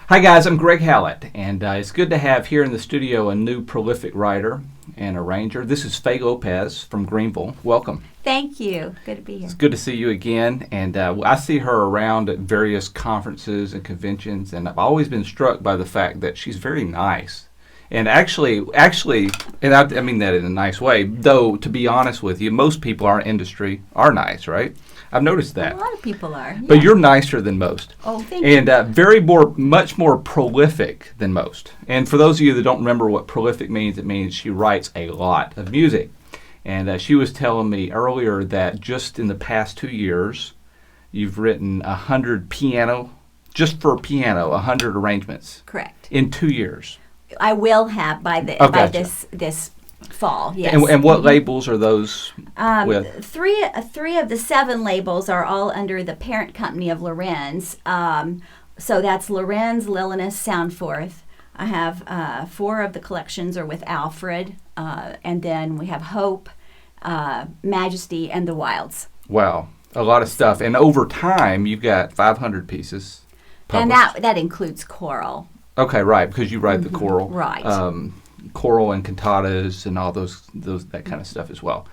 Hi guys, I'm Greg Howlett, and it's good to have here in the studio a new prolific writer and arranger. This is Faye Lopez from Greenville. Welcome. Thank you. Good to be here. It's good to see you again, and I see her around at various conferences and conventions, and I've always been struck by the fact that she's very nice. And actually, and I mean that in a nice way, though, to be honest with you, most people in our industry are nice, right? I've noticed that. A lot of people are. But you're nicer than most. Oh, thank you. And much more prolific than most. And for those of you that don't remember what prolific means, it means she writes a lot of music. And she was telling me earlier that just in the past 2 years, you've written 100 just for piano, 100 arrangements. Correct. In 2 years. I will have by this fall. Yes. And what labels are those with? Three of the 7 labels are all under the parent company of Lorenz. So that's Lorenz, Lillinus, Soundforth. I have 4 of the collections are with Alfred, and then we have Hope, Majesty, and the Wilds. Wow, a lot of stuff. And over time, you've got 500 pieces published. And that includes choral. Okay, right, because you write the choral. Right. Choral and cantatas and all that kind of stuff as well.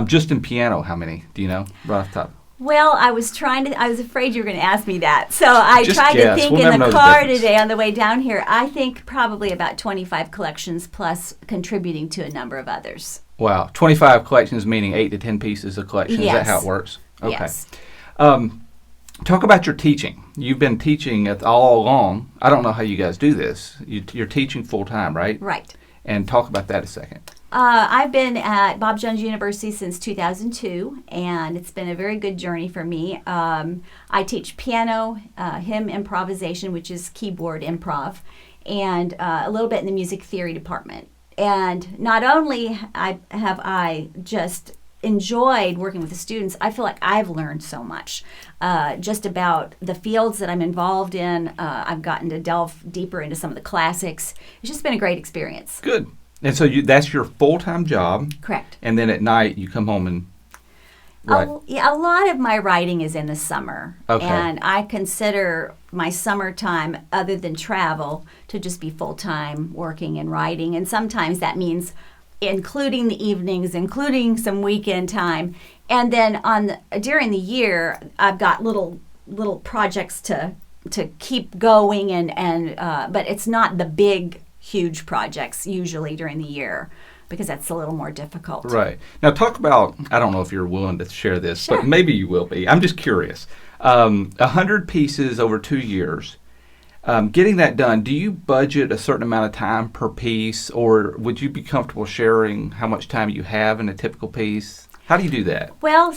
Just in piano, how many? Do you know right off the top? Well, I was afraid you were going to ask me that. So I Just tried guess. to think We'll in never the know car difference. today on the way down here. I think probably about 25 collections plus contributing to a number of others. Wow, 25 collections meaning 8 to 10 pieces a collection. Yes. Is that how it works? Okay. Yes. Talk about your teaching. You've been teaching all along. I don't know how you guys do this. You're teaching full time, right? Right. And talk about that a second. I've been at Bob Jones University since 2002, and it's been a very good journey for me. I teach piano, hymn improvisation, which is keyboard improv, and a little bit in the music theory department. And not only have I just enjoyed working with the students, I feel like I've learned so much just about the fields that I'm involved in. I've gotten to delve deeper into some of the classics. It's just been a great experience. Good. And so that's your full-time job. Correct. And then at night you come home and write. A lot of my writing is in the summer. Okay. And I consider my summertime, other than travel, to just be full-time working and writing. And sometimes that means including the evenings, including some weekend time. And then during the year, I've got little projects to keep going, but it's not the big, huge projects usually during the year, because that's a little more difficult. Right. Now talk about, I don't know if you're willing to share this, Sure. but maybe you will be. I'm just curious. 100 pieces over 2 years. Getting that done, do you budget a certain amount of time per piece, or would you be comfortable sharing how much time you have in a typical piece? How do you do that? Well,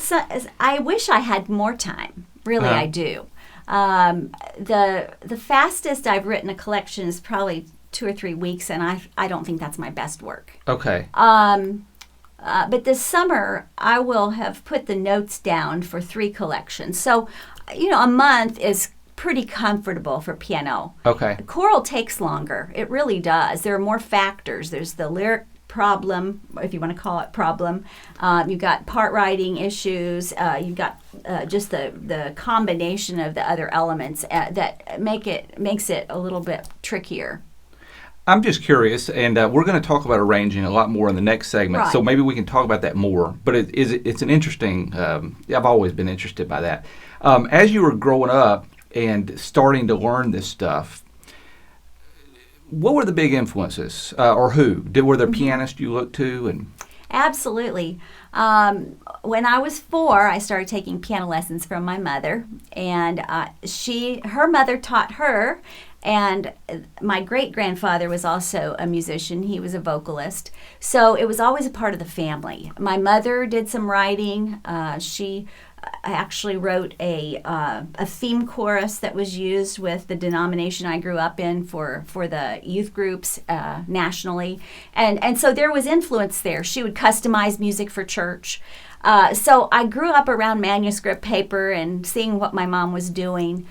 I wish I had more time. Really, I do. The fastest I've written a collection is probably 2 or 3 weeks, and I don't think that's my best work. Okay. But this summer, I will have put the notes down for 3 collections. So, a month is pretty comfortable for piano. Okay. Choral takes longer. It really does. There are more factors. There's the lyric problem, if you want to call it problem. You've got part writing issues. You've got just the combination of the other elements that makes it a little bit trickier. I'm just curious, and we're going to talk about arranging a lot more in the next segment, Right. so maybe we can talk about that more. But it's an interesting, I've always been interested by that. As you were growing up and starting to learn this stuff, what were the big influences, or who? Were there pianists you looked to? And Absolutely. When I was 4, I started taking piano lessons from my mother, and her mother taught her, and my great-grandfather was also a musician. He was a vocalist, so it was always a part of the family. My mother did some writing. She actually wrote a theme chorus that was used with the denomination I grew up in for the youth groups nationally. And so there was influence there. She would customize music for church. So I grew up around manuscript paper and seeing what my mom was doing.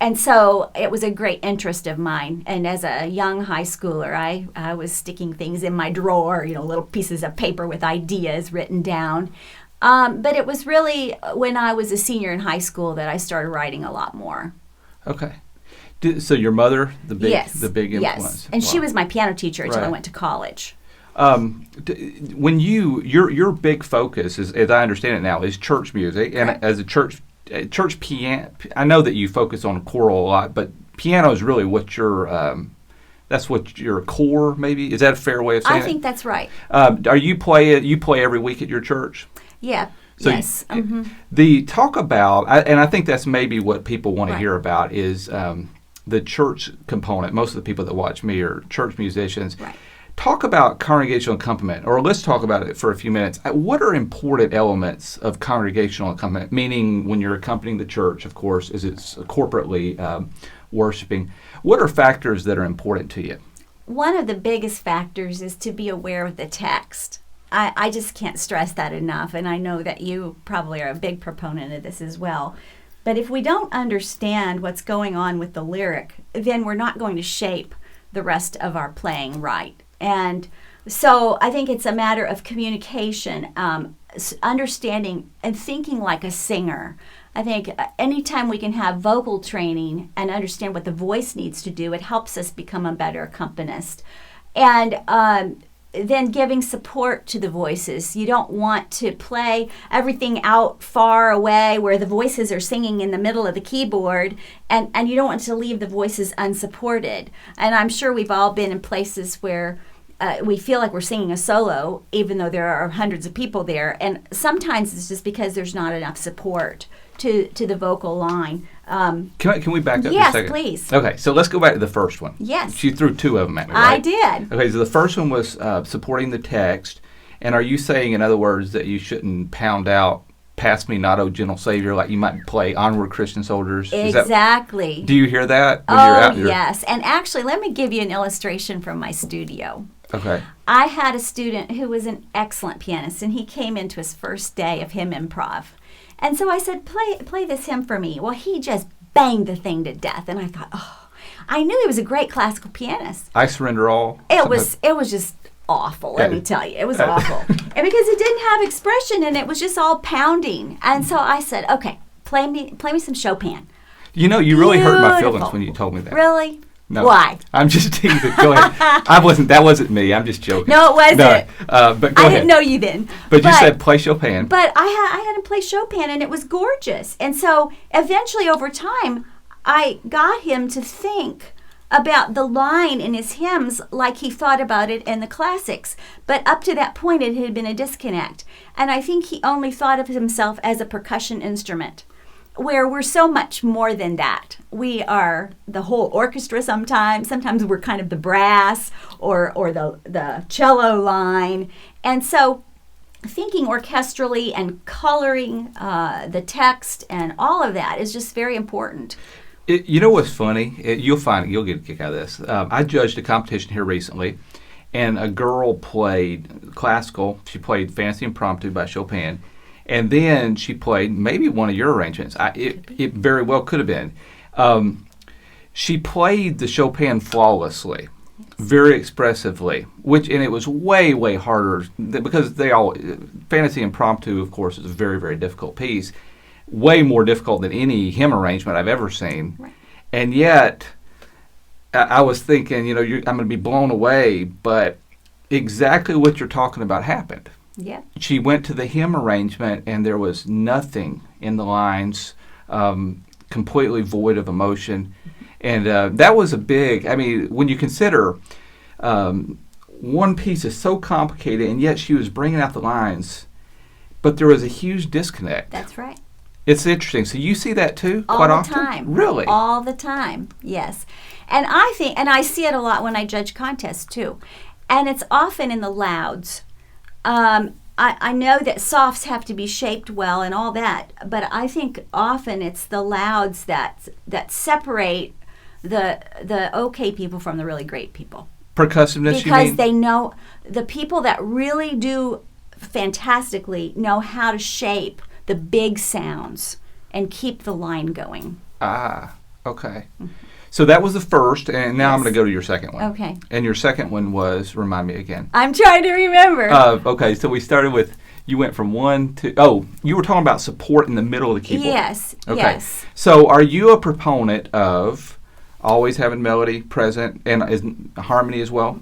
And so it was a great interest of mine. And as a young high schooler, I was sticking things in my drawer, little pieces of paper with ideas written down. But it was really when I was a senior in high school that I started writing a lot more. Okay. So your mother, the big influence. Yes, and she Wow. was my piano teacher until I Right. went to college. When your big focus is, as I understand it now, is church music, and Correct. as a church piano, I know that you focus on choral a lot, but piano is really what that's what your core, maybe. Is that a fair way of saying I think that's right. it? Are you play every week at your church? Yeah. So yes. The talk about, and I think that's maybe what people want to Right. hear about is the church component. Most of the people that watch me are church musicians. Right. Talk about congregational accompaniment, or let's talk about it for a few minutes. What are important elements of congregational accompaniment? Meaning, when you're accompanying the church, of course, is it's corporately worshiping. What are factors that are important to you? One of the biggest factors is to be aware of the text. I just can't stress that enough, and I know that you probably are a big proponent of this as well. But if we don't understand what's going on with the lyric, then we're not going to shape the rest of our playing right. And so I think it's a matter of communication, understanding and thinking like a singer. I think anytime we can have vocal training and understand what the voice needs to do, it helps us become a better accompanist. And then giving support to the voices. You don't want to play everything out far away where the voices are singing in the middle of the keyboard, and you don't want to leave the voices unsupported. And I'm sure we've all been in places where we feel like we're singing a solo, even though there are hundreds of people there. And sometimes it's just because there's not enough support to the vocal line. Can we back up Yes, a second? please. Okay, so let's go back to the first one. Yes. She threw two of them at me, right? I did. Okay, so the first one was supporting the text. And are you saying, in other words, that you shouldn't pound out, "Pass me not, O gentle Savior," like you might play "Onward, Christian Soldiers"? Exactly. Do you hear that when you're out there? Yes. And actually, let me give you an illustration from my studio. Okay. I had a student who was an excellent pianist, and he came into his first day of hymn improv. And so I said, play this hymn for me. Well, he just banged the thing to death. And I thought, I knew he was a great classical pianist. I Surrender All? It was just awful, let me tell you. It was awful. And because it didn't have expression, and it was just all pounding. And so I said, okay, play me some Chopin. You know, you really hurt my Beautiful. feelings when you told me that. Really? No. Why? I'm just teasing. Go ahead. That wasn't me. I'm just joking. No, it wasn't. No, but go I ahead. didn't know you then. But you said play Chopin. But I had him play Chopin, and it was gorgeous. And so eventually, over time, I got him to think about the line in his hymns like he thought about it in the classics. But up to that point, it had been a disconnect. And I think he only thought of himself as a percussion instrument, where we're so much more than that. We are the whole orchestra sometimes. Sometimes we're kind of the brass or the cello line. And so thinking orchestrally and coloring the text and all of that is just very important. You know what's funny? You'll get a kick out of this. I judged a competition here recently, and a girl played classical. She played Fantasy Impromptu by Chopin. And then she played maybe one of your arrangements. It very well could have been. She played the Chopin flawlessly, very expressively, and it was way, way harder because Fantasy Impromptu, of course, is a very, very difficult piece, way more difficult than any hymn arrangement I've ever seen. Right. And yet, I was thinking, I'm going to be blown away, but exactly what you're talking about happened. Yeah. She went to the hymn arrangement, and there was nothing in the lines, completely void of emotion. And that was when you consider one piece is so complicated, and yet she was bringing out the lines, but there was a huge disconnect. That's right. It's interesting. So you see that too All the often? time. Really? All the time, yes. And I think, and I see it a lot when I judge contests too. And it's often in the louds. I know that softs have to be shaped well and all that, but I think often it's the louds that separate the okay people from the really great people. Percussiveness, you mean? Because they know, the people that really do fantastically know how to shape the big sounds and keep the line going. Ah, okay. So that was the first, and now I'm Yes. going to go to your second one. Okay. And your second one was, remind me again. I'm trying to remember. Okay, so we started with, you went from one to, you were talking about support in the middle of the keyboard. Yes, Okay. yes. So are you a proponent of always having melody present and is harmony as well?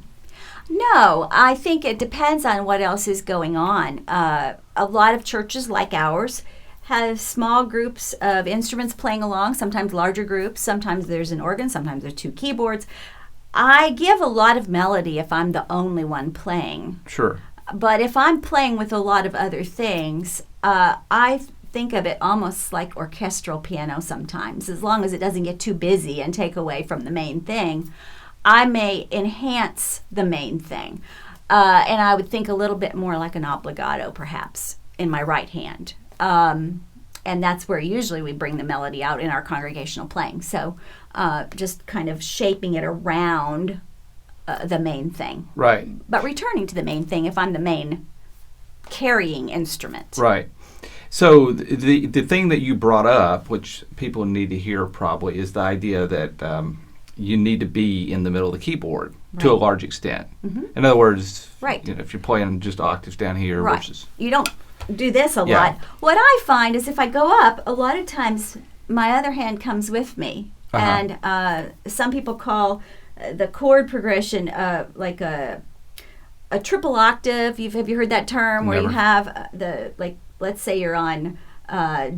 No, I think it depends on what else is going on. A lot of churches like ours have small groups of instruments playing along, sometimes larger groups, sometimes there's an organ, sometimes there's 2 keyboards. I give a lot of melody if I'm the only one playing. Sure. But if I'm playing with a lot of other things, I think of it almost like orchestral piano sometimes. As long as it doesn't get too busy and take away from the main thing, I may enhance the main thing. And I would think a little bit more like an obligato, perhaps, in my right hand. And that's where usually we bring the melody out in our congregational playing. So just kind of shaping it around the main thing. Right. But returning to the main thing if I'm the main carrying instrument. Right. So the thing that you brought up, which people need to hear probably, is the idea that you need to be in the middle of the keyboard to a large extent. In other words, if you're playing just octaves down here versus... You don't do this a lot. What I find is if I go up, a lot of times my other hand comes with me. And some people call the chord progression like a triple octave. Have you heard that term? Where you have let's say you're on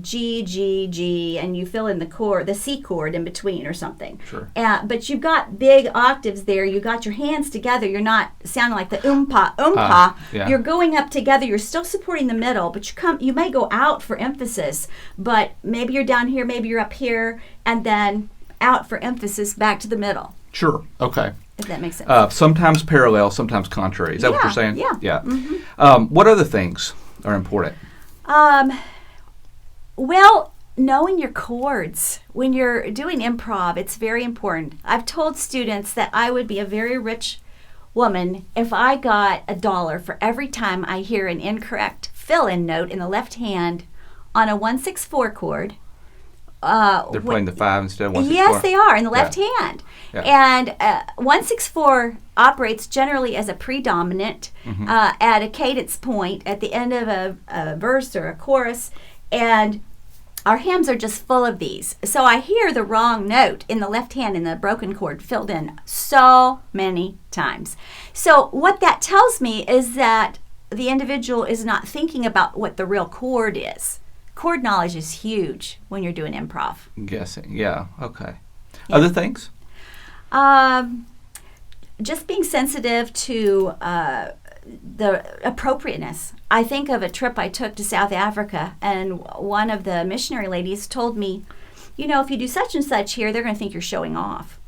G, G, G, and you fill in the C chord in between or something. Sure. But you've got big octaves there. You got your hands together. You're not sounding like the oompa. You're going up together. You're still supporting the middle, but you may go out for emphasis. But maybe you're down here, maybe you're up here, and then out for emphasis back to the middle. Sure. Okay. If that makes sense. Sometimes parallel, sometimes contrary. Is that what you're saying? Yeah. Yeah. Mm-hmm. What other things are important? Well, knowing your chords. When you're doing improv, it's very important. I've told students that I would be a very rich woman if I got $1 for every time I hear an incorrect fill-in note in the left hand on a 1-6-4 chord. They're playing the 5 instead of 1-6-4? Yes, they are, in the left hand. Yeah. And 1-6-4 operates generally as a predominant at a cadence point at the end of a verse or a chorus, and our hymns are just full of these. So I hear the wrong note in the left hand in the broken chord filled in so many times. So what that tells me is that the individual is not thinking about what the real chord is. Chord knowledge is huge when you're doing improv. I'm guessing, yeah, okay. Yeah. Other things? Just being sensitive to the appropriateness. I think of a trip I took to South Africa, and one of the missionary ladies told me, if you do such and such here, they're going to think you're showing off.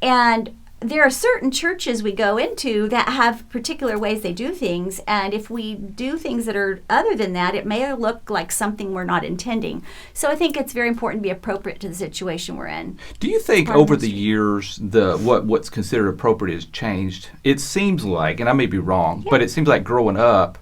And there are certain churches we go into that have particular ways they do things, and if we do things that are other than that, it may look like something we're not intending. So I think it's very important to be appropriate to the situation we're in. Do you think over the years what's considered appropriate has changed? It seems like, and I may be wrong, but it seems like growing up,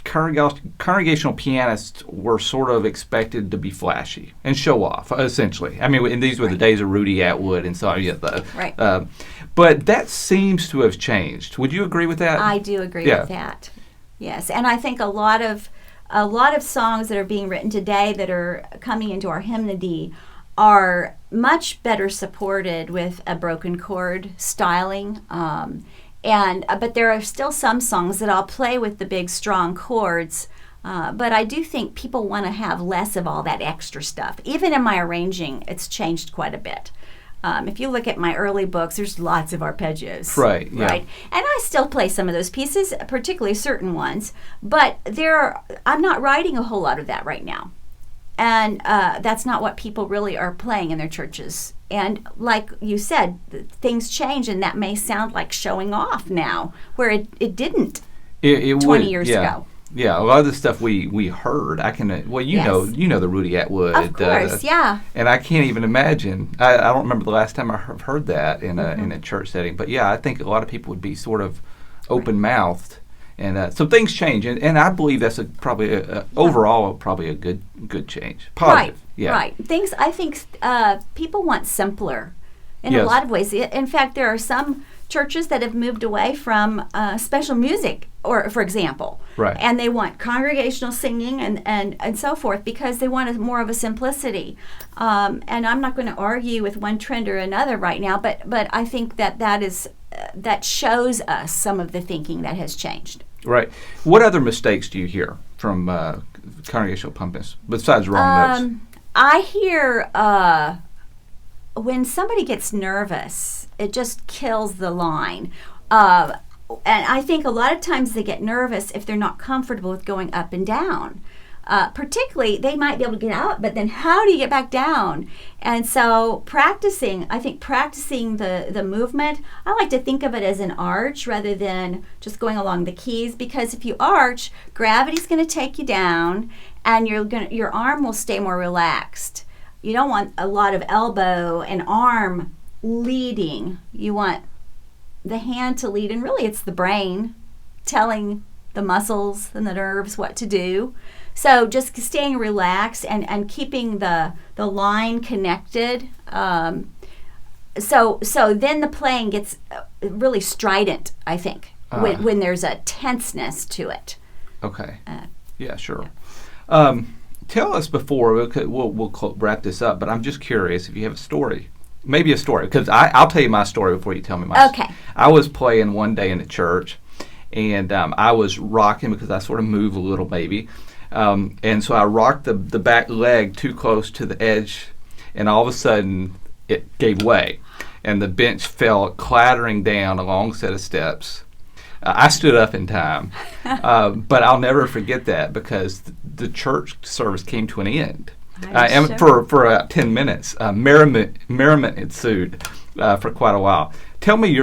congregational pianists were sort of expected to be flashy and show off, essentially. I mean, and these were the days of Rudy Atwood and so on. But that seems to have changed. Would you agree with that? I do agree with that. Yes, and I think a lot of songs that are being written today that are coming into our hymnody are much better supported with a broken chord styling. But there are still some songs that I'll play with the big, strong chords. But I do think people want to have less of all that extra stuff. Even in my arranging, it's changed quite a bit. If you look at my early books, there's lots of arpeggios. Right, yeah. Right? And I still play some of those pieces, particularly certain ones. But I'm not writing a whole lot of that right now. And that's not what people really are playing in their churches. And like you said, things change, and that may sound like showing off now, where it didn't 20 years ago. Yeah, a lot of the stuff we heard, you know the Rudy Atwood. Of course, yeah. And I can't even imagine. I don't remember the last time I heard that in a church setting. But yeah, I think a lot of people would be sort of open-mouthed. And so things change, and I believe that's overall probably a good change. Positive. Right. I think people want simpler in a lot of ways. In fact, there are some churches that have moved away from special music, or for example, Right. and they want congregational singing and so forth because they want more of a simplicity. And I'm not going to argue with one trend or another right now, but I think that shows us some of the thinking that has changed. Right. What other mistakes do you hear from congregational pianists besides wrong notes? I hear when somebody gets nervous, it just kills the line. And I think a lot of times they get nervous if they're not comfortable with going up and down. Particularly, they might be able to get out, but then how do you get back down? And so practicing the movement, I like to think of it as an arch rather than just going along the keys, because if you arch, gravity's going to take you down and your arm will stay more relaxed. You don't want a lot of elbow and arm leading. You want the hand to lead, and really it's the brain telling the muscles and the nerves what to do. So just staying relaxed and keeping the line connected. So then the playing gets really strident, I think, when there's a tenseness to it. Okay. Yeah, sure. Tell us before, we'll wrap this up, but I'm just curious if you have a story. Maybe a story, because I'll tell you my story before you tell me mine. Okay. I was playing one day in the church, and I was rocking because I sort of move a little maybe. And so I rocked the back leg too close to the edge, and all of a sudden it gave way, and the bench fell clattering down a long set of steps. I stood up in time, but I'll never forget that because the church service came to an end. And for 10 minutes, merriment ensued for quite a while. Tell me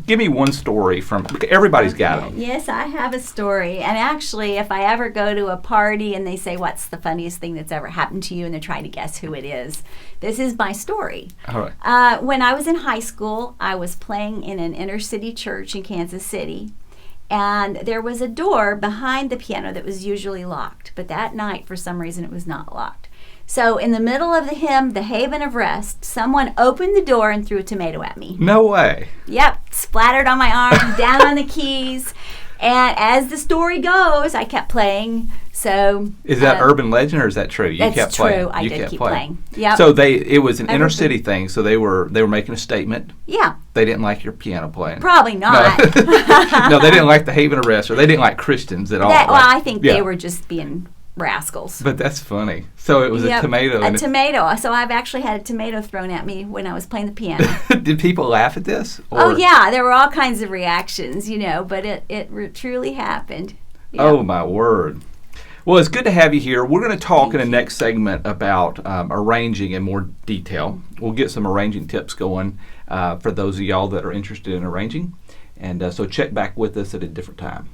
give me one story everybody's got them. Yes, I have a story. And actually, if I ever go to a party and they say, what's the funniest thing that's ever happened to you? And they're trying to guess who it is. This is my story. All right. When I was in high school, I was playing in an inner city church in Kansas City. And there was a door behind the piano that was usually locked. But that night, for some reason, it was not locked. So in the middle of the hymn, The Haven of Rest, someone opened the door and threw a tomato at me. No way. Yep, splattered on my arm, down on the keys. And as the story goes, I kept playing. So is that urban legend or is that true? That's true. I did keep playing. Yep. So it was an inner city thing. So they were making a statement. Yeah. They didn't like your piano playing. Probably not. No, they didn't like the Haven of Rest, or they didn't like Christians at all. Well, I think they were just being rascals. But that's funny. So it was a tomato. A tomato. So I've actually had a tomato thrown at me when I was playing the piano. Did people laugh at this? Oh yeah, there were all kinds of reactions, but it truly happened. Yep. Oh my word. Well, it's good to have you here. We're going to talk in the next segment about arranging in more detail. We'll get some arranging tips going for those of y'all that are interested in arranging. And so check back with us at a different time.